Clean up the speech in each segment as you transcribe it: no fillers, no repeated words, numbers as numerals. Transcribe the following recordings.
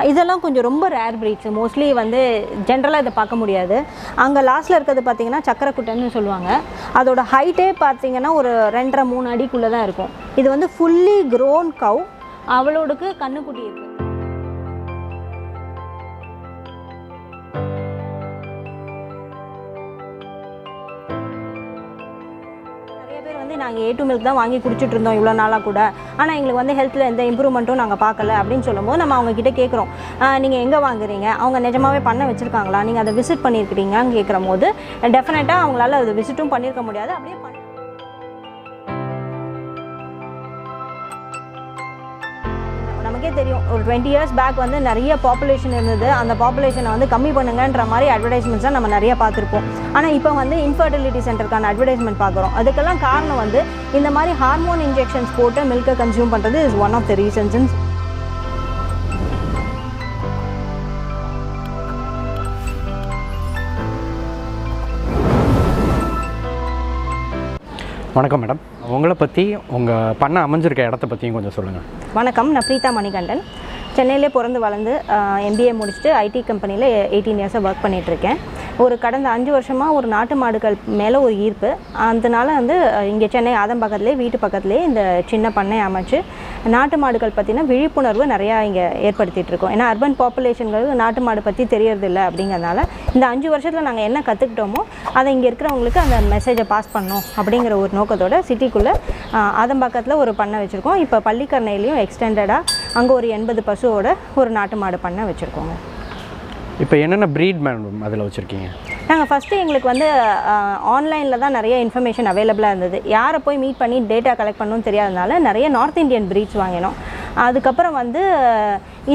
இதெல்லாம் கொஞ்சம் ரொம்ப ரேர் ப்ரீட்ஸ். மோஸ்ட்லி வந்து ஜென்ரலாக இதை பார்க்க முடியாது. அங்கே லாஸ்ட்டில் இருக்கிறது பார்த்திங்கன்னா சக்கரக்குட்டைன்னு சொல்லுவாங்க. அதோட ஹைட்டே பார்த்திங்கன்னா ஒரு 2.5-3 அடிக்குள்ளே தான் இருக்கும். இது வந்து ஃபுல்லி க்ரோன் கவ். அவளோடுக்கு கண்ணுக்குட்டி இருக்குது. நாங்கள் A2 மில்க் தான் வாங்கி குடிச்சிட்டு இருந்தோம் இவ்வளோ நாளாக கூட. ஆனால் எங்களுக்கு வந்து ஹெல்த்தில் எந்த இம்ப்ரூவ்மெண்ட்டும் நாங்கள் பார்க்கல அப்படின்னு சொல்லும்போது நம்ம அவங்கக்கிட்ட கேட்குறோம், நீங்கள் எங்கே வாங்குறீங்க, அவங்க நிஜமாகவே பண்ண வச்சுருக்காங்களா, நீங்கள் அதை விசிட் பண்ணியிருக்கிறீங்கன்னு கேட்குற போது டெஃபினட்டாக அவங்களால அதை விசிட்டும் பண்ணியிருக்க முடியாது. அப்படியே நமக்கே தெரியும் ஒரு 20 இயர்ஸ் பேக் வந்து நிறைய பாப்புலேஷன் இருந்தது. அந்த பாப்புலேஷனை வந்து கம்மி பண்ணுங்கன்ற மாதிரி அட்வர்டைஸ்மெண்ட்ஸாக நம்ம நிறைய பார்த்துருப்போம். ஆனால் இப்போ வந்து இன்ஃபர்டிலிட்டி சென்டருக்கான அட்வர்டைஸ்மெண்ட் பார்க்குறோம். அதுக்கெல்லாம் காரணம் வந்து இந்த மாதிரி ஹார்மோன் இன்ஜெக்ஷன்ஸ் போட்டு மில்கை கன்சியூம் பண்ணுறது is one of the reasons. வணக்கம் மேடம், உங்களை பற்றி உங்கள் பண்ண அமைஞ்சிருக்க இடத்த பற்றியும் கொஞ்சம் சொல்லுங்கள். வணக்கம், நான் பிரீதா மணிகண்டன். சென்னையிலே பிறந்து வளர்ந்து MBA முடிச்சுட்டு ஐடி கம்பெனியில் 18 இயர்ஸாக ஒர்க் பண்ணிகிட்ருக்கேன். ஒரு கடந்த 5 வருஷமாக ஒரு நாட்டு மாடுகள் மேலே ஒரு ஈர்ப்பு. அதனால வந்து இங்கே சென்னை ஆதம்பக்கத்துலேயே வீட்டு பக்கத்துலேயே இந்த சின்ன பண்ணை அமைச்சு நாட்டு மாடுகள் பற்றின விழிப்புணர்வு நிறையா இங்கே ஏற்படுத்திகிட்ருக்கோம். ஏன்னா அர்பன் பாப்புலேஷன்கள் நாட்டு மாடு பற்றி தெரியறதில்லை. அப்படிங்கிறதுனால இந்த 5 வருஷத்தில் நாங்கள் என்ன கற்றுக்கிட்டோமோ அதை இங்கே இருக்கிறவங்களுக்கு அந்த மெசேஜை பாஸ் பண்ணோம் அப்படிங்கிற ஒரு நோக்கத்தோட சிட்டிக்குள்ளே ஆதம்பக்கத்தில் ஒரு பண்ணை வச்சுருக்கோம். இப்போ பள்ளிக்கரணையிலையும் எக்ஸ்டெண்டடாக அங்கே ஒரு 80 பசுவோட ஒரு நாட்டு மாடு பண்ணை வச்சுருக்கோங்க. இப்போ என்னென்ன ப்ரீட் மேடம் அதில் வச்சுருக்கீங்க? நாங்கள் ஃபஸ்ட்டு எங்களுக்கு வந்து ஆன்லைனில் தான் நிறைய இன்ஃபர்மேஷன் அவைலபிளாக இருந்தது. யாரை போய் மீட் பண்ணி டேட்டா கலெக்ட் பண்ணணும்னு தெரியாதனால நிறைய நார்த் இந்தியன் ப்ரீட்ஸ் வாங்கினோம். அதுக்கப்புறம் வந்து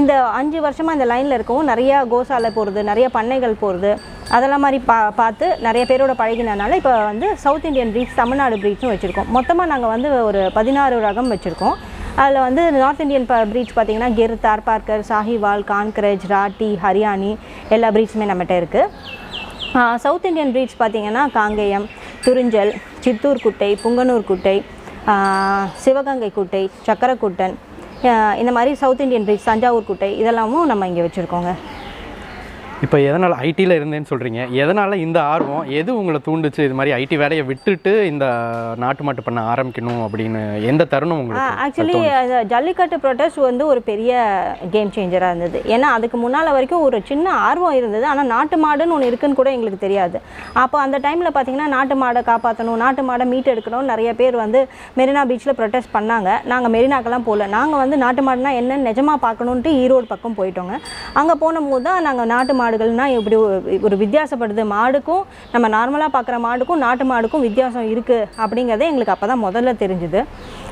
இந்த 5 வருஷமாக இந்த லைனில் இருக்கவும் நிறையா கோசாலை போகிறது, நிறைய பண்ணைகள் போகிறது, அதெல்லாம் மாதிரி பார்த்து நிறைய பேரோட பழகினதுனால இப்போ வந்து சவுத் இந்தியன் ப்ரீட்ஸ், தமிழ்நாடு ப்ரீட்ஸும் வச்சுருக்கோம். மொத்தமாக நாங்கள் வந்து ஒரு 16 ரகம் வச்சுருக்கோம். அதில் வந்து நார்த் இந்தியன் ப்ரீட்ஸ் பார்த்திங்கன்னா கிர், தார்பார்க்கர், சாஹிவால், கான்கரேஜ், ராட்டி, ஹரியானி எல்லா ப்ரீட்ஸுமே நம்மகிட்ட இருக்குது. சவுத் இந்தியன் ப்ரீட்ஸ் பார்த்திங்கன்னா காங்கேயம், துறிஞ்சல், சித்தூர் குட்டை, புங்கனூர் குட்டை, சிவகங்கை குட்டை, சக்கரக்குட்டன், இந்த மாதிரி சவுத் இந்தியன் ப்ரீட்ஸ், தஞ்சாவூர் குட்டை இதெல்லாமும் நம்ம இங்கே வச்சுருக்கோங்க. இப்போ எதனால் ஐடியில் இருந்தேன்னு சொல்கிறீங்க, எதனால் இந்த ஆர்வம், எது உங்களை தூண்டுச்சு இது மாதிரி ஐடி வேலையை விட்டுட்டு இந்த நாட்டு மாட்டு பண்ண ஆரம்பிக்கணும் அப்படின்னு எந்த தருணம் உங்களுக்கு? ஆக்சுவலி ஜல்லிக்கட்டு ப்ரொட்டஸ்ட் வந்து ஒரு பெரிய கேம் சேஞ்சராக இருந்தது. ஏன்னா அதுக்கு முன்னால் வரைக்கும் ஒரு சின்ன ஆர்வம் இருந்தது, ஆனால் நாட்டு மாடுன்னு ஒன்று இருக்குன்னு கூட எங்களுக்கு தெரியாது. அப்போ அந்த டைமில் பார்த்திங்கன்னா நாட்டு மாடை காப்பாற்றணும், நாட்டு மாடை மீட் எடுக்கணும்னு நிறைய பேர் வந்து மெரினா பீச்சில் ப்ரொட்டஸ்ட் பண்ணாங்க. நாங்கள் மெரினாக்கெல்லாம் போகல. நாங்கள் வந்து நாட்டு மாடுனா என்னன்னு நிஜமாக பார்க்கணுன்ட்டு ஈரோடு பக்கம் போயிட்டோங்க. அங்கே போன போது தான் நாங்கள் நாட்டு மாடுகள்னால் இப்படி ஒரு வித்தியாசப்படுது, மாடுக்கும் நம்ம நார்மலாக பார்க்குற மாடுக்கும் நாட்டு மாடுக்கும் வித்தியாசம் இருக்குது அப்படிங்கிறதே எங்களுக்கு அப்போ தான் முதல்ல தெரிஞ்சுது.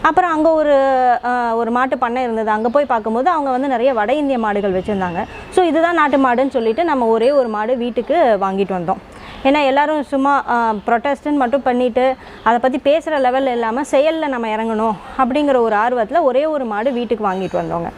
அப்புறம் அங்கே ஒரு மாட்டு பண்ணை இருந்தது. அங்கே போய் பார்க்கும்போது அவங்க வந்து நிறைய வட இந்திய மாடுகள் வச்சுருந்தாங்க. ஸோ இதுதான் நாட்டு மாடுன்னு சொல்லிட்டு நம்ம ஒரே ஒரு மாடு வீட்டுக்கு வாங்கிட்டு வந்தோம். ஏன்னா எல்லோரும் சும்மா ப்ரொட்டஸ்ட்டுன்னு மட்டும் பண்ணிவிட்டு அதை பற்றி பேசுகிற லெவலில் இல்லாமல் செயலில் நம்ம இறங்கணும் அப்படிங்கிற ஒரு ஆர்வத்தில் ஒரே ஒரு மாடு வீட்டுக்கு வாங்கிட்டு வந்தோங்க.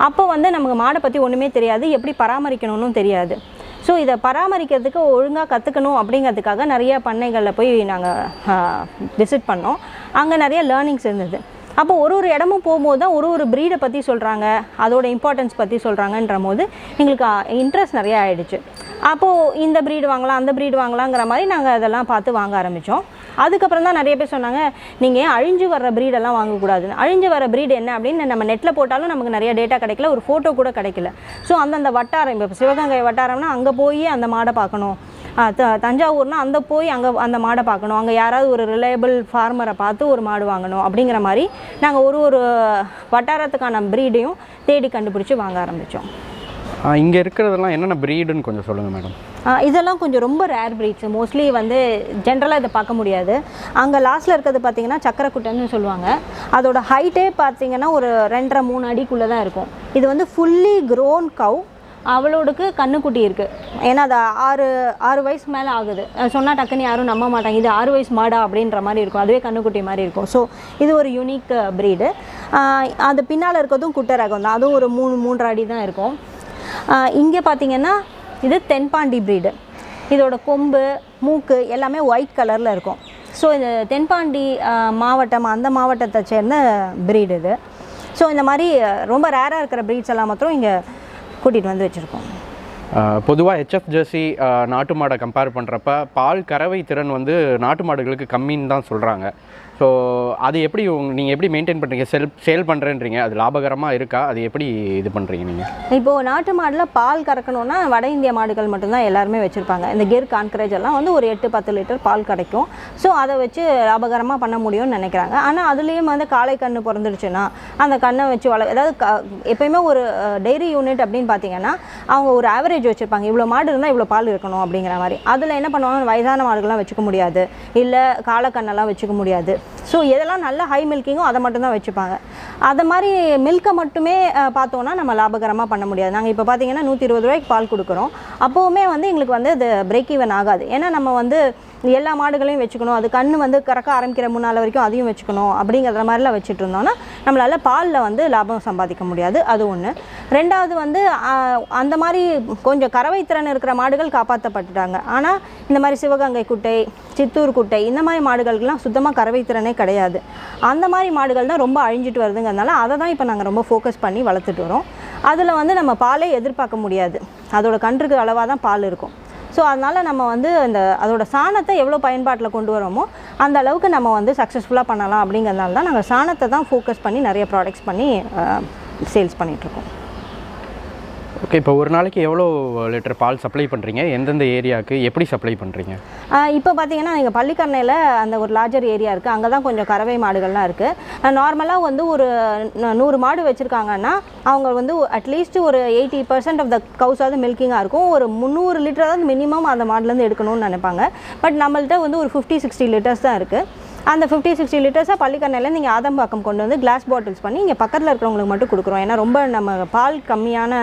அப்போ வந்து நமக்கு மாடை பற்றி ஒன்றுமே தெரியாது, எப்படி பராமரிக்கணும்னு தெரியாது. ஸோ இதை பராமரிக்கிறதுக்கு ஒழுங்காக கற்றுக்கணும் அப்படிங்கிறதுக்காக நிறைய பண்ணைகளில் போய் நாங்கள் விசிட் பண்ணோம். அங்கே நிறைய லேர்னிங்ஸ் இருந்தது. அப்போ ஒரு இடமும் போகும்போது தான் ஒரு ப்ரீடை பற்றி சொல்கிறாங்க, அதோட இம்பார்ட்டன்ஸ் பற்றி சொல்கிறாங்கன்ற போது எங்களுக்கு இன்ட்ரெஸ்ட் நிறையா ஆகிடுச்சு. அப்போது இந்த ப்ரீடு வாங்கலாம், அந்த ப்ரீடு வாங்கலாங்கிற மாதிரி நாங்கள் அதெல்லாம் பார்த்து வாங்க ஆரம்பித்தோம். அதுக்கப்புறம் தான் நிறைய பேர் சொன்னாங்க, நீங்கள் ஏன் அழிஞ்சு வர்ற ப்ரீடெல்லாம் வாங்கக்கூடாதுன்னு. அழிஞ்சு வர ப்ரீடு என்ன அப்படின்னு நம்ம நெட்டில் போட்டாலும் நமக்கு நிறைய டேட்டா கிடைக்கல, ஒரு ஃபோட்டோ கூட கிடைக்கல. ஸோ அந்தந்த வட்டாரம், இப்போ சிவகங்கை வட்டாரம்னா அங்கே போய் அந்த மாடை பார்க்கணும், தஞ்சாவூர்னால் அந்த போய் அங்கே அந்த மாடை பார்க்கணும், அங்கே யாராவது ஒரு ரிலையபிள் ஃபார்மரை பார்த்து ஒரு மாடு வாங்கணும் அப்படிங்கிற மாதிரி நாங்கள் ஒரு வட்டாரத்துக்கான ப்ரீடையும் தேடி கண்டுபிடிச்சி வாங்க ஆரம்பித்தோம். இங்கே இருக்கிறதெல்லாம் என்னென்ன ப்ரீடுன்னு கொஞ்சம் சொல்லுங்கள் மேடம். இதெல்லாம் கொஞ்சம் ரொம்ப ரேர் ப்ரீட்ஸ். மோஸ்ட்லி வந்து ஜென்ரலாக இதை பார்க்க முடியாது. அங்கே லாஸ்ட்டில் இருக்கிறது பார்த்திங்கன்னா சக்கரக்குட்டைன்னு சொல்லுவாங்க. அதோட ஹைட்டே பார்த்திங்கன்னா ஒரு 2.5-3 அடிக்குள்ளே தான் இருக்கும். இது வந்து ஃபுல்லி க்ரோன் கவ். அவளோடுக்கு கண்ணுக்குட்டி இருக்குது. ஏன்னா அது 6 வயசு மேலே ஆகுது. சொன்னால் டக்குன்னு யாரும் நம்ப மாட்டாங்க, இது 6 வயசு மாடா அப்படின்ற மாதிரி இருக்கும். அதுவே கண்ணுக்குட்டி மாதிரி இருக்கும். ஸோ இது ஒரு யூனிக் ப்ரீடு. அது பின்னால் இருக்கிறதும் குட்டை ரகம் தான். அதுவும் ஒரு 3 அடி தான் இருக்கும். இங்கே பார்த்திங்கன்னா இது தென்பாண்டி ப்ரீடு. இதோட கொம்பு, மூக்கு எல்லாமே ஒயிட் கலரில் இருக்கும். ஸோ இந்த தென்பாண்டி மாவட்டம், அந்த மாவட்டத்தை சேர்ந்த ப்ரீடு இது. ஸோ இந்த மாதிரி ரொம்ப ரேராக இருக்கிற ப்ரீட்ஸ் எல்லாம் மாத்திரம் இங்கே கூட்டிகிட்டு வந்து வச்சுருக்கோம். பொதுவாக ஹெச்எஃப் ஜெர்சி நாட்டு மாடை கம்பேர் பண்ணுறப்ப பால் கறவை திறன் வந்து நாட்டு மாடுகளுக்கு கம்மின்னு தான் சொல்கிறாங்க. ஸோ அது எப்படி நீங்கள் எப்படி மெயின்டைன் பண்ணுறீங்க? சேல் பண்ணுறேன்றீங்க, அது லாபகரமாக இருக்கா? அது எப்படி இது பண்ணுறீங்க நீங்கள்? இப்போது நாட்டு மாடில் பால் கறக்கணுன்னா வட இந்திய மாடுகள் மட்டும்தான் எல்லாருமே வச்சுருப்பாங்க. இந்த கிர் கான்கரேஜ் எல்லாம் வந்து ஒரு 8-10 லிட்டர் பால் கிடைக்கும். ஸோ அதை வச்சு லாபகரமாக பண்ண முடியும்னு நினைக்கிறாங்க. ஆனால் அதுலேயும் வந்து காளை கன்று பிறந்துடுச்சுன்னா அந்த கண்ணை வச்சு அதாவது எப்போயுமே ஒரு டெய்ரி யூனிட் அப்படின்னு பார்த்தீங்கன்னா அவங்க ஒரு ஆவரேஜ் வச்சுருப்பாங்க, இவ்வளோ மாடு இருந்தால் இவ்வளோ பால் இருக்கணும் அப்படிங்கிற மாதிரி. அதில் என்ன பண்ணுவாங்க, வயதான மாடுகள்லாம் வச்சுக்க முடியாது, இல்லை காளைக்கண்ணெல்லாம் வச்சுக்க முடியாது. ஸோ எதெல்லாம் நல்ல ஹை மில்கிங்கோ அதை மட்டும்தான் வச்சுப்பாங்க. அதை மாதிரி மில்கை மட்டுமே பார்த்தோன்னா நம்ம லாபகரமாக பண்ண முடியாது. நாங்கள் இப்போ பார்த்தீங்கன்னா 120 ரூபாய்க்கு பால் கொடுக்குறோம். அப்போவுமே வந்து எங்களுக்கு வந்து அது பிரேக் ஈவன் ஆகாது. ஏன்னா நம்ம வந்து எல்லா மாடுகளையும் வச்சுக்கணும், அது கண்ணு வந்து கறக்க ஆரம்பிக்கிற முன்னால் வரைக்கும் அதையும் வச்சுக்கணும் அப்படிங்கிற மாதிரிலாம் வச்சுட்டு இருந்தோம்னா நம்மளால் பாலில் வந்து லாபம் சம்பாதிக்க முடியாது. அது ஒன்று. ரெண்டாவது வந்து அந்த மாதிரி கொஞ்சம் கறவை திறன் இருக்கிற மாடுகள் காப்பாற்றப்பட்டுட்டாங்க. ஆனால் இந்த மாதிரி சிவகங்கை குட்டை, சித்தூர் குட்டை இந்த மாதிரி மாடுகளுக்கெல்லாம் சுத்தமாக கறவை திறனே கிடையாது. அந்த மாதிரி மாடுகள் தான் ரொம்ப அழிஞ்சிட்டு வருதுங்கிறதுனால அதை தான் இப்போ நாங்கள் ரொம்ப ஃபோக்கஸ் பண்ணி வளர்த்துட்டு வரோம். அதில் வந்து நம்ம பாலே எதிர்பார்க்க முடியாது, அதோட கன்றுக்கு அளவாக தான் பால் இருக்கும். ஸோ அதனால் நம்ம வந்து அதோட சாணத்தை எவ்வளோ பயன்பாட்டில் கொண்டு வரோமோ அந்த அளவுக்கு நம்ம வந்து சக்ஸஸ்ஃபுல்லாக பண்ணலாம். அப்படிங்கிறதுனால தான் நாங்கள் சாணத்தை தான் ஃபோக்கஸ் பண்ணி நிறைய ப்ராடக்ட்ஸ் பண்ணி சேல்ஸ் பண்ணிகிட்ருக்கோம். ஓகே, இப்போ ஒரு நாளைக்கு எவ்வளோ லிட்டர் பால் சப்ளை பண்ணுறீங்க? எந்தெந்த ஏரியாவுக்கு எப்படி சப்ளை பண்ணுறீங்க? இப்போ பார்த்தீங்கன்னா நீங்கள் பள்ளிக்கரணையில் அந்த ஒரு லார்ஜர் ஏரியா இருக்குது, அங்கே தான் கொஞ்சம் கறவை மாடுகள்லாம் இருக்குது. நார்மலாக வந்து ஒரு 100 மாடு வச்சுருக்காங்கன்னா அவங்க வந்து அட்லீஸ்ட் ஒரு 80% ஆஃப் த கவுஸாவது மில்கிங்காக இருக்கும். ஒரு 300 லிட்டராவது மினிமம் அந்த மாடுலேருந்து எடுக்கணும்னு நினைப்பாங்க. பட் நம்மள்ட்ட வந்து ஒரு 50-60 லிட்டர்ஸ் தான் இருக்குது. அந்த 50-60 லிட்டர்ஸாக பள்ளிக்கரணையில் நீங்கள் ஆதம்பாக்கம் கொண்டு வந்து கிளாஸ் பாட்டில்ஸ் பண்ணி இங்கே பக்கத்தில் இருக்கிறவங்களுக்கு மட்டும் கொடுக்குறோம். ஏன்னா ரொம்ப நம்ம பால் கம்மியான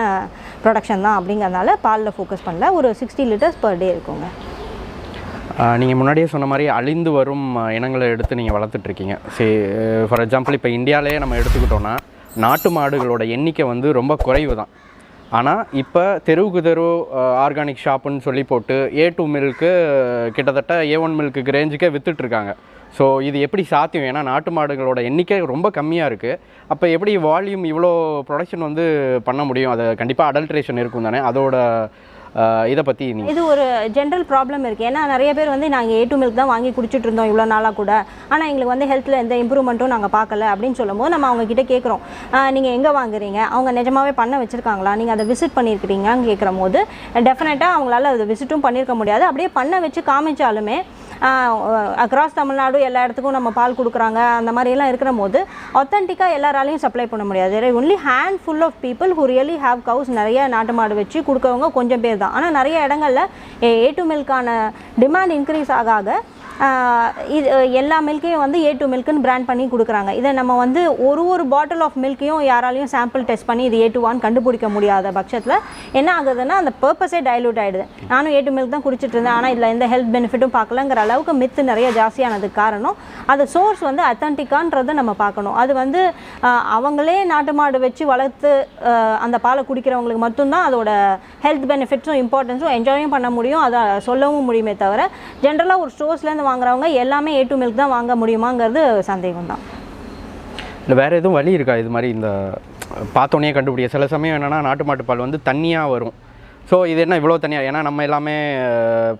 ப்ரொடக்ஷன் தான் அப்படிங்கிறதுனால பாலில் ஃபோக்கஸ் பண்ணல. ஒரு 60 லிட்டர்ஸ் பர் டே இருக்குங்க. நீங்கள் முன்னாடியே சொன்ன மாதிரி அழிந்து வரும் இனங்களை எடுத்து நீங்கள் வளர்த்துட்ருக்கீங்க. சரி, ஃபார் எக்ஸாம்பிள் இப்போ இந்தியாவிலேயே நம்ம எடுத்துக்கிட்டோன்னா நாட்டு மாடுகளோட எண்ணிக்கை வந்து ரொம்ப குறைவு தான். ஆனால் இப்போ தெருவுக்கு தெரு ஆர்கானிக் ஷாப்புன்னு சொல்லி போட்டு A2 மில்க்கு கிட்டத்தட்ட A1 மில்க்கு ரேஞ்சுக்கே விற்றுட்ருக்காங்க. ஸோ இது எப்படி சாத்தியம்? ஏன்னா நாட்டு மாடுகளோட எண்ணிக்கை ரொம்ப கம்மியாக இருக்குது. அப்போ எப்படி வால்யூம் இவ்வளோ ப்ரொடக்ஷன் வந்து பண்ண முடியும்? அது கண்டிப்பாக அடல்ட்ரேஷன் இருக்கும் தானே, அதோட இதை பற்றி இது ஒரு ஜென்ரல் ப்ராப்ளம் இருக்குது. ஏன்னா நிறைய பேர் வந்து நாங்கள் A2 மில்க் தான் வாங்கி குடிச்சிட்டு இருந்தோம் இவ்வளோ நாளாக கூட, ஆனால் எங்களுக்கு வந்து ஹெல்த்தில் எந்த இம்ப்ரூவ்மெண்ட்டும் நாங்கள் பார்க்கல அப்படின்னு சொல்லும்போது நம்ம அவங்கக்கிட்ட கேட்குறோம், நீங்கள் எங்கே வாங்குறீங்க, அவங்க நிஜமாவே பண்ண வச்சுருக்காங்களா, நீங்கள் அதை விசிட் பண்ணியிருக்கிறீங்கன்னு கேட்குற போது டெஃபினட்டாக அவங்களால அதை விசிட்டும் பண்ணியிருக்க முடியாது. அப்படியே பண்ண வச்சு காமிச்சாலுமே அக்ராஸ் தமிழ்நாடு எல்லா இடத்துக்கும் நம்ம பால் கொடுக்குறாங்க அந்த மாதிரியெல்லாம் இருக்கிற போது ஆத்தென்டிக்காக எல்லாராலையும் சப்ளை பண்ண முடியாது. Only hand ful of people who really have cows, நிறைய நாட்டு மாடு வச்சு கொடுக்கவங்க கொஞ்சம் பேர் தான். ஆனால் நிறைய இடங்களில் A2 மில்கான டிமாண்ட் இன்க்ரீஸ் ஆக இது எல்லா மில்க்கையும் வந்து A2 மில்க்குன்னு பிராண்ட் பண்ணி கொடுக்குறாங்க. இதை நம்ம வந்து ஒரு பாட்டில் ஆஃப் மில்க்கையும் யாராலையும் சாம்பிள் டெஸ்ட் பண்ணி இது A2 கண்டுபிடிக்க முடியாத பட்சத்தில் என்ன ஆகுதுன்னா அந்த பர்பஸே டைல்யூட் ஆகிடுது. நானும் A2 மில்க் தான் குடிச்சிட்டு இருந்தேன், ஆனால் இதில் எந்த ஹெல்த் பெனிஃபிட்டும் பார்க்கலங்கிற அளவுக்கு மித்து நிறைய ஜாஸ்தியானதுக்கு காரணம் அது சோர்ஸ் வந்து அத்தன்டிக்கான்றதை நம்ம பார்க்கணும். அது வந்து அவங்களே நாட்டு மாடு வச்சு வளர்த்து அந்த பாலை குடிக்கிறவங்களுக்கு மட்டும்தான் அதோட ஹெல்த் பெனிஃபிட்ஸும் இம்பார்ட்டன்ஸும் என்ஜாயும் பண்ண முடியும், அதை சொல்லவும் முடியுமே தவிர ஜென்ரலாக ஒரு ஸ்டோர்ஸ்லேருந்து வாங்குறவங்க எல்லாமே A2 மில்க் தான் வாங்க முடியுமாங்கிறது சந்தேகம் தான். இல்லை வேறு எதுவும் வழி இருக்கா இது மாதிரி இந்த பார்த்தோன்னே கண்டுபிடிக்க? சில சமயம் என்னென்னா நாட்டு மாட்டு பால் வந்து தண்ணியாக வரும். ஸோ இது என்ன இவ்வளோ தனியாக, ஏன்னா நம்ம எல்லாமே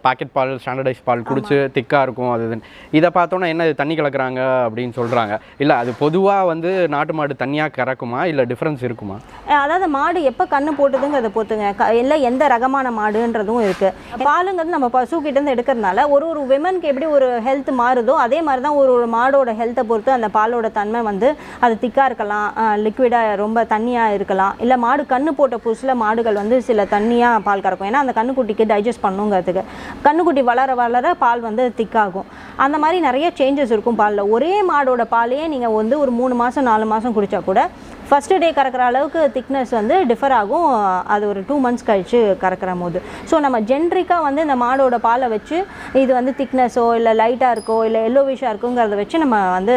பாக்கெட் பால் ஸ்டாண்டர்டைஸ் பால் குடிச்சு திக்காக இருக்கும். அது இதை பார்த்தோன்னா என்ன இது தண்ணி கலக்குறாங்க அப்படின்னு சொல்கிறாங்க. இல்லை அது பொதுவாக வந்து நாட்டு மாடு தனியாக கறக்குமா, இல்லை டிஃப்ரென்ஸ் இருக்குமா? அதாவது மாடு எப்போ கண்ணு போட்டுதுங்கிறத பொறுத்துங்க, இல்லை எந்த ரகமான மாடுன்றதும் இருக்குது. பாலுங்கிறது நம்ம பசுக்கிட்டேருந்து எடுக்கிறதுனால ஒரு விமனுக்கு எப்படி ஒரு ஹெல்த் மாறுதோ அதே மாதிரி தான் ஒரு மாடோட ஹெல்த்தை பொறுத்து அந்த பாலோட தன்மை வந்து அது திக்காக இருக்கலாம், லிக்விடாக ரொம்ப தண்ணியாக இருக்கலாம். இல்லை மாடு கண்ணு போட்ட புதுசில் மாடுகள் வந்து சில தண்ணியாக பால் கறக்கும். ஏன்னா அந்த கண்ணுக்குட்டிக்கு டைஜஸ்ட் பண்ணுங்கிறதுக்கு கண்ணுக்குட்டி வளர பால் வந்து திக்காகும். அந்த மாதிரி நிறைய சேஞ்சஸ் இருக்கும் பாலில். ஒரே மாடோட பாலையே நீங்கள் வந்து ஒரு 3 மாதம் 4 மாதம் குடித்தா கூட ஃபஸ்ட்டு டே கறக்கிற அளவுக்கு திக்னஸ் வந்து டிஃபர் ஆகும், அது ஒரு 2 மந்த்ஸ் கழித்து கறக்கிற போது. ஸோ நம்ம ஜென்ரிக்காக வந்து இந்த மாடோட பாலை வச்சு இது வந்து திக்னஸோ இல்லை லைட்டாக இருக்கோ இல்லை எல்லோவிஷாக இருக்குங்கிறத வச்சு நம்ம வந்து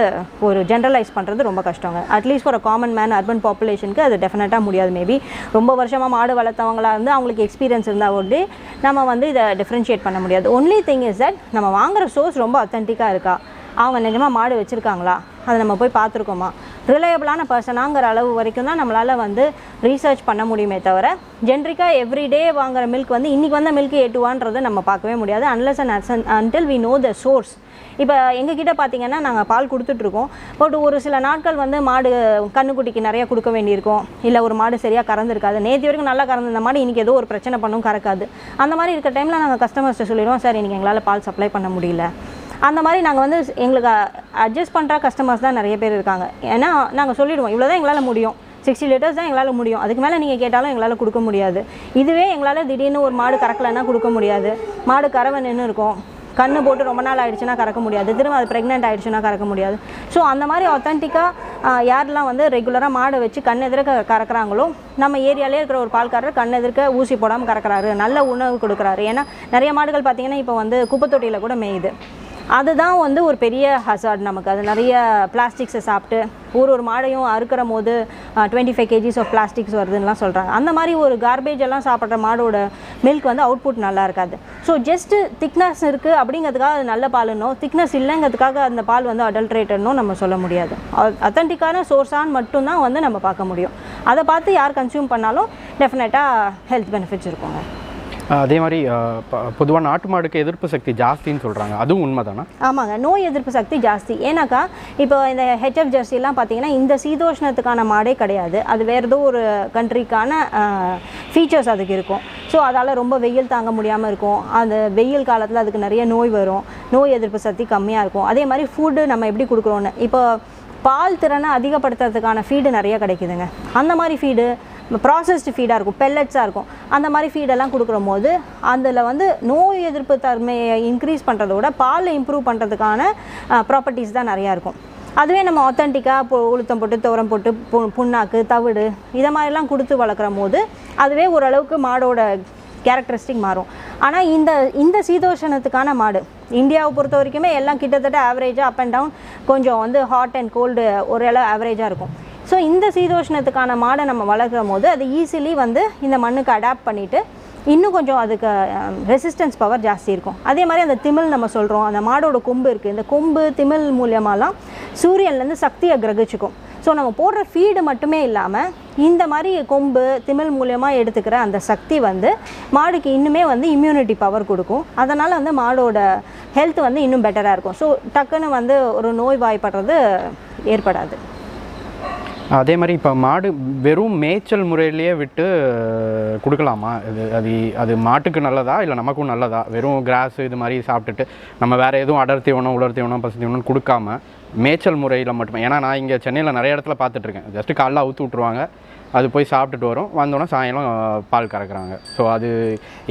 ஒரு ஜென்ரலைஸ் பண்ணுறது ரொம்ப கஷ்டங்க. At least for common man urban பாப்புலேஷனுக்கு அது டெஃபினட்டாக முடியாது. மேபி ரொம்ப வருஷமாக மாடு வளர்த்தவங்களாக இருந்து அவங்களுக்கு எக்ஸ்பீரியன்ஸ் இருந்தால் ஒட்டி நம்ம வந்து இதை டிஃப்ரென்ஷியேட் பண்ண முடியாது. ஒன்லி திங் இஸ் தட் நம்ம வாங்குகிற சோர்ஸ் ரொம்ப அத்தன்டிக்காக இருக்கா, அவங்க நிஜமாக மாடு வச்சுருக்காங்களா, அதை நம்ம போய் பார்த்துருக்கோமா, ரிலையபிளான பர்சனாங்கிற அளவு வரைக்கும் தான் நம்மளால் வந்து ரீசர்ச் பண்ண முடியுமே தவிர ஜென்ரிக்காக எவ்ரிடே வாங்குகிற மில்க் வந்து இன்றைக்கி வந்த மில்க் ஏட்டுவான்றதை நம்ம பார்க்கவே முடியாது unless and until we know the source. இப்போ எங்ககிட்ட பார்த்தீங்கன்னா நாங்கள் பால் கொடுத்துட்ருக்கோம், பட் ஒரு சில நாட்கள் வந்து மாடு கண்ணுக்குட்டிக்கு நிறையா கொடுக்க வேண்டியிருக்கும், இல்லை ஒரு மாடு சரியாக கறந்துருக்காது, நேற்று வரைக்கும் நல்லா கறந்துருந்த மாடு இன்றைக்கி ஏதோ ஒரு பிரச்சனை பண்ணும் கறக்காது. அந்த மாதிரி இருக்க டைமில் நாங்கள் கஸ்டமர்ஸ்ட்டு சொல்லிடுவோம், சார் இன்றைக்கி எங்களால் பால் சப்ளை பண்ண முடியல. அந்த மாதிரி நாங்கள் வந்து எங்களுக்கு அட்ஜஸ்ட் பண்ணுற கஸ்டமர்ஸ் தான் நிறைய பேர் இருக்காங்க. ஏன்னா நாங்கள் சொல்லிவிடுவோம் இவ்வளோ தான் எங்களால் முடியும், 60 லிட்டர்ஸ் தான் எங்களால் முடியும், அதுக்கு மேலே நீங்கள் கேட்டாலும் எங்களால் கொடுக்க முடியாது. இதுவே எங்களால் திடீர்னு ஒரு மாடு கறக்கலைன்னா கொடுக்க முடியாது, மாடு கறவை நின்று இருக்கும், கண்ணு போட்டு ரொம்ப நாள் ஆகிடுச்சுன்னா கறக்க முடியாது, திரும்ப அது ப்ரெக்னென்ட் ஆகிடுச்சுன்னா கறக்க முடியாது. ஸோ அந்த மாதிரி ஆத்தென்டிக்காக யாரெல்லாம் வந்து ரெகுலராக மாடை வச்சு கண் எதிர்க்க கறக்குறாங்களோ, நம்ம ஏரியாலே இருக்கிற ஒரு பால்காரர் கண் எதிர்க்க ஊசி போடாமல் கறக்குறாரு, நல்ல உணவு கொடுக்குறாரு. ஏன்னா நிறைய மாடுகள் பார்த்திங்கன்னா இப்போ வந்து குப்பைத்தொட்டியில் கூட மேயுது. அதுதான் வந்து ஒரு பெரிய ஹசார்ட் நமக்கு. அது நிறைய பிளாஸ்டிக்ஸை சாப்பிட்டு ஒரு மாடையும் அறுக்கிற போது 25 kgs ஆஃப் பிளாஸ்டிக்ஸ் வருதுன்னெலாம் சொல்கிறாங்க. அந்த மாதிரி ஒரு கார்பேஜ் எல்லாம் சாப்பிட்ற மாடோட மில்க் வந்து அவுட்புட் நல்லா இருக்காது. ஸோ ஜஸ்ட்டு திக்னஸ் இருக்குது அப்படிங்கிறதுக்காக அது நல்ல பாலுன்னோ, திக்னஸ் இல்லைங்கிறதுக்காக அந்த பால் வந்து அடல்ட்ரேட்டட்னோ நம்ம சொல்ல முடியாது. அத்தன்டிக்கான சோர்ஸான்னு மட்டும்தான் வந்து நம்ம பார்க்க முடியும். அதை பார்த்து யார் கன்சியூம் பண்ணாலும் டெஃபினட்டாக ஹெல்த் பெனிஃபிட்ஸ் இருக்குங்க. அதே மாதிரி பொதுவாக நாட்டு மாடுக்கு எதிர்ப்பு சக்தி ஜாஸ்தின்னு சொல்கிறாங்க, அதுவும் உண்மை தானே? ஆமாங்க, நோய் எதிர்ப்பு சக்தி ஜாஸ்தி. ஏன்னாக்கா இப்போ இந்த ஹெச்எஃப் ஜெர்சிலாம் பார்த்தீங்கன்னா இந்த சீதோஷ்ணத்துக்கான மாடே கிடையாது, அது வேறு ஏதோ ஒரு கண்ட்ரிக்கான ஃபீச்சர்ஸ் அதுக்கு இருக்கும். ஸோ அதால் ரொம்ப வெயில் தாங்க முடியாமல் இருக்கும், அந்த வெயில் காலத்தில் அதுக்கு நிறைய நோய் வரும், நோய் எதிர்ப்பு சக்தி கம்மியாக இருக்கும். அதே மாதிரி ஃபுட்டு நம்ம எப்படி கொடுக்குறோன்னு, இப்போ பால் திறனை அதிகப்படுத்துறதுக்கான ஃபீடு நிறைய கிடைக்குதுங்க. அந்த மாதிரி ஃபீடு ப்ராசஸ்டு ஃபீடாக இருக்கும், பெல்லட்ஸாக இருக்கும். அந்த மாதிரி ஃபீடெல்லாம் கொடுக்குற போது அதில் வந்து நோய் எதிர்ப்பு தன்மையை இன்க்ரீஸ் பண்ணுறத விட பாலில் இம்ப்ரூவ் பண்ணுறதுக்கான ப்ராப்பர்ட்டிஸ் தான் நிறையா இருக்கும். அதுவே நம்ம ஆத்தென்டிக்காக உளுத்தம் போட்டு துவரம் போட்டு புண்ணாக்கு தவிடு இதை மாதிரிலாம் கொடுத்து வளர்க்குற போது அதுவே ஓரளவுக்கு மாடோட கேரக்டரிஸ்டிக் மாறும். ஆனால் இந்த சீதோஷணத்துக்கான மாடு இந்தியாவை பொறுத்த வரைக்குமே எல்லாம் கிட்டத்தட்ட ஆவரேஜாக அப் அண்ட் டவுன் கொஞ்சம் வந்து ஹாட் அண்ட் கோல்டு ஒரு அளவு ஆவரேஜாக இருக்கும். ஸோ இந்த சீதோஷ்ணத்துக்கான மாடை நம்ம வளர்க்குற போது அது ஈஸிலி வந்து இந்த மண்ணுக்கு அடாப்ட் பண்ணிவிட்டு இன்னும் கொஞ்சம் அதுக்கு ரெசிஸ்டன்ஸ் பவர் ஜாஸ்தி இருக்கும். அதே மாதிரி அந்த திமில் நம்ம சொல்கிறோம், அந்த மாடோட கொம்பு இருக்குது, இந்த கொம்பு திமில் மூலியமாலாம் சூரியன்லேருந்து சக்தியை கிரகிச்சிக்கும். ஸோ நம்ம போடுற ஃபீடு மட்டுமே இல்லாமல் இந்த மாதிரி கொம்பு திமில் மூலியமாக எடுத்துக்கிற அந்த சக்தி வந்து மாடுக்கு இன்னுமே வந்து இம்யூனிட்டி பவர் கொடுக்கும். அதனால் வந்து மாடோட ஹெல்த் வந்து இன்னும் பெட்டராக இருக்கும். ஸோ டக்குன்னு வந்து ஒரு நோய் வாய்ப்படுறது ஏற்படாது. அதே மாதிரி இப்போ மாடு வெறும் மேய்ச்சல் முறையிலேயே விட்டு கொடுக்கலாமா? அது மாட்டுக்கு நல்லதா இல்லை நமக்கும் நல்லதா? வெறும் கிராஸ் இது மாதிரி சாப்பிட்டுட்டு நம்ம வேறு எதுவும் அடர்த்தி உணவு உலர்த்தி உணவு பசுத்தி உணவு கொடுக்காம மேய்ச்சல் முறையில் மட்டுமே. ஏன்னா நான் இங்கே சென்னையில் நிறைய இடத்துல பார்த்துட்ருக்கேன், ஜஸ்ட்டு காலைல அவுத்து விட்ருவாங்க, அது போய் சாப்பிட்டுட்டு வரும், வந்தோடனே சாயங்காலம் பால் கறக்குறாங்க. ஸோ அது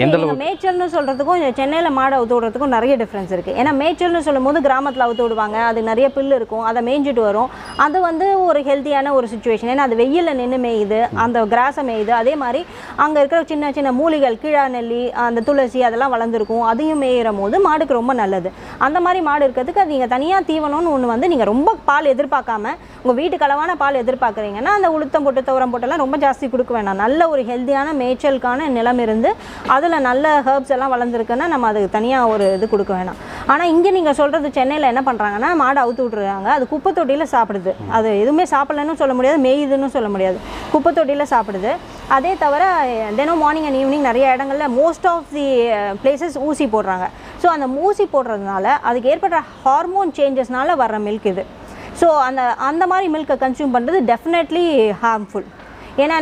எந்த அளவு மேய்ச்சல்னு சொல்கிறதுக்கும் சென்னையில் மாடு அவுத்து விடுறதுக்கும் நிறைய டிஃப்ரென்ஸ் இருக்குது. ஏன்னா மேய்ச்சல்னு சொல்லும் போது கிராமத்தில் அவுத்து விடுவாங்க, அது நிறைய புல் இருக்கும், அதை மேய்ஞ்சிட்டு வரும், அது வந்து ஒரு ஹெல்த்தியான ஒரு சுச்சுவேஷன். ஏன்னா அது வெயிலில் நின்று மேயுது, அந்த கிராஸை மேயுது. அதே மாதிரி அங்கே இருக்கிற சின்ன சின்ன மூலிகள் கீழா நெல்லி அந்த துளசி அதெல்லாம் வளர்ந்துருக்கும், அதையும் மேயிற போது மாடுக்கு ரொம்ப நல்லது. அந்த மாதிரி மாடு இருக்கிறதுக்கு அது நீங்கள் தனியாக தீவனம்னு ஒன்று வந்து நீங்கள் ரொம்ப பால் எதிர்பார்க்காம உங்கள் வீட்டுக்கு அளவான பால் எதிர்பார்க்குறீங்கன்னா அந்த உளுத்தம் போட்டு துவரம் போட்டு ரொம்ப ஜாஸ்தி கொடுக்க வேண்டாம். நல்ல ஒரு ஹெல்த்தியான மேய்ச்சலுக்கான நிலம் இருந்து அதில் நல்ல ஹெர்ப்ஸ் எல்லாம் வளர்ந்துருக்குன்னா நம்ம அதுக்கு தனியாக ஒரு இது கொடுக்க வேணாம். ஆனால் இங்கே நீங்கள் சொல்கிறது சென்னையில் என்ன பண்ணுறாங்கன்னா மாடு அவுத்து விட்ருக்காங்க, அது குப்பை தொட்டியில் சாப்பிடுது. அது எதுவுமே சாப்பிடலன்னு சொல்ல முடியாது, மேயுதுன்னு சொல்ல முடியாது, குப்பை தொட்டியில் சாப்பிடுது. அதே தவிர தினம் மார்னிங் அண்ட் ஈவினிங் நிறைய இடங்களில் மோஸ்ட் ஆஃப் தி பிளேசஸ் ஊசி போடுறாங்க. ஸோ அந்த ஊசி போடுறதுனால அதுக்கு ஏற்படுற ஹார்மோன் சேஞ்சஸ்னால வர்ற மில்க் இது. ஸோ அந்த மாதிரி மில்கை கன்சியூம் பண்ணுறது டெஃபினெட்லி ஹார்ம்ஃபுல். ஏன்னா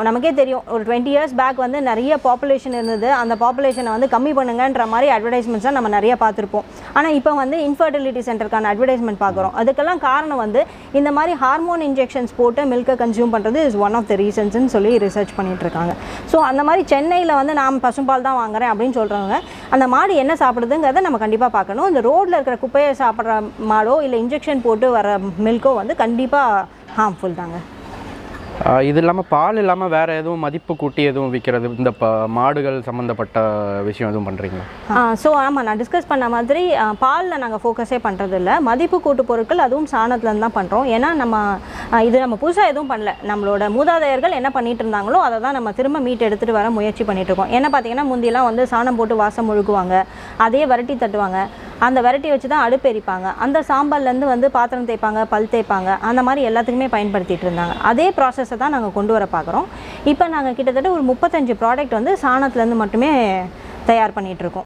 நமக்கே தெரியும், ஒரு 20 years பேக் வந்து நிறைய பாப்புலேஷன் இருந்தது, அந்த பாப்புலேஷனை வந்து கம்மி பண்ணுங்கன்ற மாதிரி அட்வர்டைஸ்மெண்ட்ஸாக நம்ம நிறைய பார்த்துருப்போம். ஆனால் இப்போ வந்து இன்ஃபர்டிலிட்டி சென்டருக்கான அட்வர்டைஸ்மெண்ட் பார்க்குறோம். அதுக்கெல்லாம் காரணம் வந்து இந்த மாதிரி ஹார்மோன் இன்ஜெக்ஷன்ஸ் போட்டு மில்கை கன்சியூம் பண்ணுறது இஸ் ஒன் ஆஃப் த ரீசன்ஸ்ன்னு சொல்லி ரிசர்ச் பண்ணிகிட்ருக்காங்க. ஸோ அந்த மாதிரி சென்னையில் வந்து நான் பசும்பால் தான் வாங்குறேன் அப்படின்னு சொல்கிறவங்க அந்த மாடு என்ன சாப்பிடுதுங்கிறத நம்ம கண்டிப்பாக பார்க்கணும். இந்த ரோட்டில் இருக்கிற குப்பையை சாப்பிட்ற மாடோ இல்லை இன்ஜெக்ஷன் போட்டு வர மில்கோ வந்து கண்டிப்பாக ஹார்ம்ஃபுல் தாங்க. இது இல்லாமல் பால் இல்லாமல் வேறு எதுவும் மதிப்பு கூட்டி எதுவும் விற்கிறது, இந்த மாடுகள் சம்மந்தப்பட்ட விஷயம் எதுவும் பண்ணுறீங்களா? ஸோ ஆமாம், நான் டிஸ்கஸ் பண்ண மாதிரி பாலில் நாங்கள் ஃபோக்கஸே பண்ணுறதில்ல. மதிப்பு கூட்டு பொருட்கள் அதுவும் சாணத்துலேருந்து தான் பண்ணுறோம். ஏன்னா இது நம்ம புதுசாக எதுவும் பண்ணல, நம்மளோட மூதாதையர்கள் என்ன பண்ணிட்டு இருந்தாங்களோ அதை தான் நம்ம திரும்ப மீட் எடுத்துகிட்டு வர முயற்சி பண்ணிகிட்ருக்கோம். என்ன பார்த்தீங்கன்னா முந்தியெல்லாம் வந்து சாணம் போட்டு வாசம் முழுக்குவாங்க, அதே வரட்டி தட்டுவாங்க. அந்த விரட்டி வச்சு தான் அடுப்பு எரிப்பாங்க. அந்த சாம்பல்லேருந்து வந்து பாத்திரம் தேய்ப்பாங்க, பல் தேய்ப்பாங்க, அந்த மாதிரி எல்லாத்துக்குமே பயன்படுத்திகிட்டு இருந்தாங்க. அதே ப்ராசஸை தான் நாங்கள் கொண்டு வர பார்க்குறோம். இப்போ நாங்கள் கிட்டத்தட்ட ஒரு 35 ப்ராடக்ட் வந்து சாணத்துலேருந்து மட்டுமே தயார் பண்ணிகிட்ருக்கோம்.